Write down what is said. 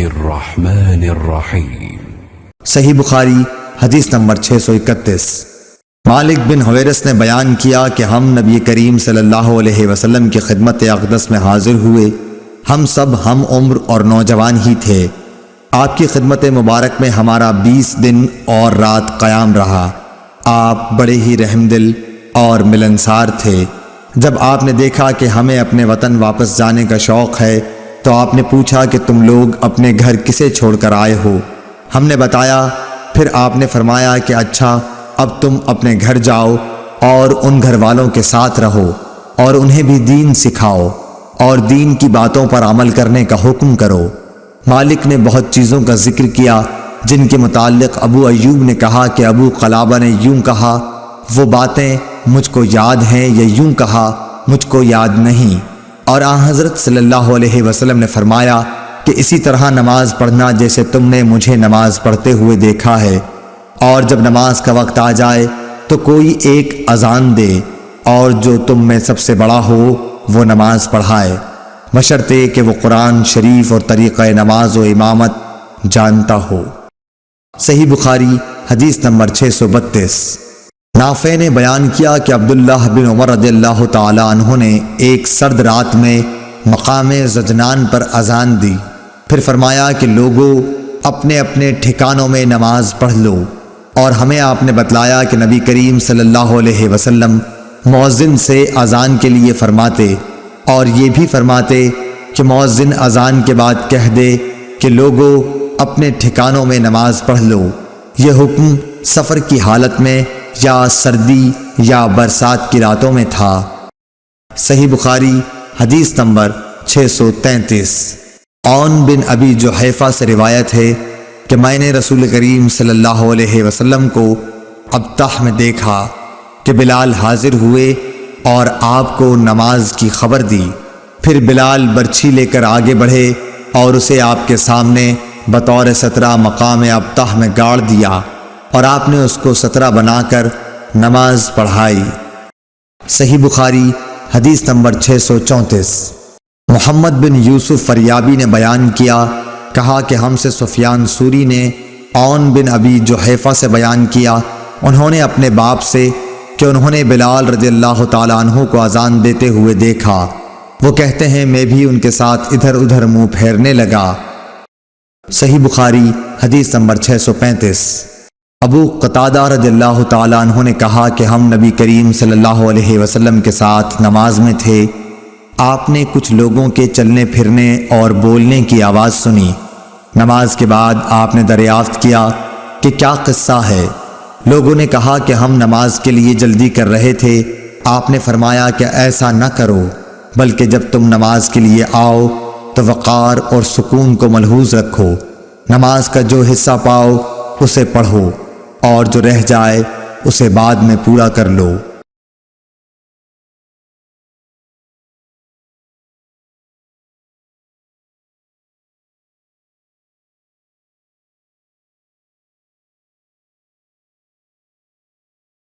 الرحمن الرحیم۔ صحیح بخاری حدیث نمبر 631۔ مالک بن حویرث نے بیان کیا کہ ہم نبی کریم صلی اللہ علیہ وسلم کی خدمت اقدس میں حاضر ہوئے۔ ہم سب ہم عمر اور نوجوان ہی تھے۔ آپ کی خدمت مبارک میں ہمارا 20 دن اور رات قیام رہا۔ آپ بڑے ہی رحم دل اور ملنسار تھے۔ جب آپ نے دیکھا کہ ہمیں اپنے وطن واپس جانے کا شوق ہے تو آپ نے پوچھا کہ تم لوگ اپنے گھر کسے چھوڑ کر آئے ہو؟ ہم نے بتایا۔ پھر آپ نے فرمایا کہ اچھا، اب تم اپنے گھر جاؤ اور ان گھر والوں کے ساتھ رہو اور انہیں بھی دین سکھاؤ اور دین کی باتوں پر عمل کرنے کا حکم کرو۔ مالک نے بہت چیزوں کا ذکر کیا جن کے متعلق ابو ایوب نے کہا کہ ابو قلابہ نے یوں کہا، وہ باتیں مجھ کو یاد ہیں، یا یوں کہا مجھ کو یاد نہیں۔ اور آن حضرت صلی اللہ علیہ وسلم نے فرمایا کہ اسی طرح نماز پڑھنا جیسے تم نے مجھے نماز پڑھتے ہوئے دیکھا ہے، اور جب نماز کا وقت آ جائے تو کوئی ایک اذان دے اور جو تم میں سب سے بڑا ہو وہ نماز پڑھائے، بشرطے کہ وہ قرآن شریف اور طریقہ نماز و امامت جانتا ہو۔ صحیح بخاری حدیث نمبر 632۔ نافع نے بیان کیا کہ عبداللہ بن عمر رضی اللہ تعالی عنہ نے ایک سرد رات میں مقام زجنان پر اذان دی، پھر فرمایا کہ لوگوں اپنے اپنے ٹھکانوں میں نماز پڑھ لو، اور ہمیں آپ نے بتلایا کہ نبی کریم صلی اللہ علیہ وسلم مؤذن سے اذان کے لیے فرماتے، اور یہ بھی فرماتے کہ مؤذن اذان کے بعد کہہ دے کہ لوگوں اپنے ٹھکانوں میں نماز پڑھ لو۔ یہ حکم سفر کی حالت میں یا سردی یا برسات کی راتوں میں تھا۔ صحیح بخاری حدیث نمبر 633۔ عون بن ابی جحیفہ سے روایت ہے کہ میں نے رسول کریم صلی اللہ علیہ وسلم کو ابطح میں دیکھا کہ بلال حاضر ہوئے اور آپ کو نماز کی خبر دی۔ پھر بلال برچھی لے کر آگے بڑھے اور اسے آپ کے سامنے بطور سترہ مقام ابطح میں گاڑ دیا، اور آپ نے اس کو سترہ بنا کر نماز پڑھائی۔ صحیح بخاری حدیث نمبر 634۔ محمد بن یوسف فریابی نے بیان کیا، کہا کہ ہم سے سفیان سوری نے عون بن ابی جحیفہ سے بیان کیا، انہوں نے اپنے باپ سے کہ انہوں نے بلال رضی اللہ تعالیٰ عنہ کو اذان دیتے ہوئے دیکھا۔ وہ کہتے ہیں میں بھی ان کے ساتھ ادھر ادھر منہ پھیرنے لگا۔ صحیح بخاری حدیث نمبر 635۔ ابو قتادہ رضی اللہ تعالیٰ عنہ نے کہا کہ ہم نبی کریم صلی اللہ علیہ وسلم کے ساتھ نماز میں تھے۔ آپ نے کچھ لوگوں کے چلنے پھرنے اور بولنے کی آواز سنی۔ نماز کے بعد آپ نے دریافت کیا کہ کیا قصہ ہے؟ لوگوں نے کہا کہ ہم نماز کے لیے جلدی کر رہے تھے۔ آپ نے فرمایا کہ ایسا نہ کرو، بلکہ جب تم نماز کے لیے آؤ تو وقار اور سکون کو ملحوظ رکھو۔ نماز کا جو حصہ پاؤ اسے پڑھو، اور جو رہ جائے اسے بعد میں پورا کر لو۔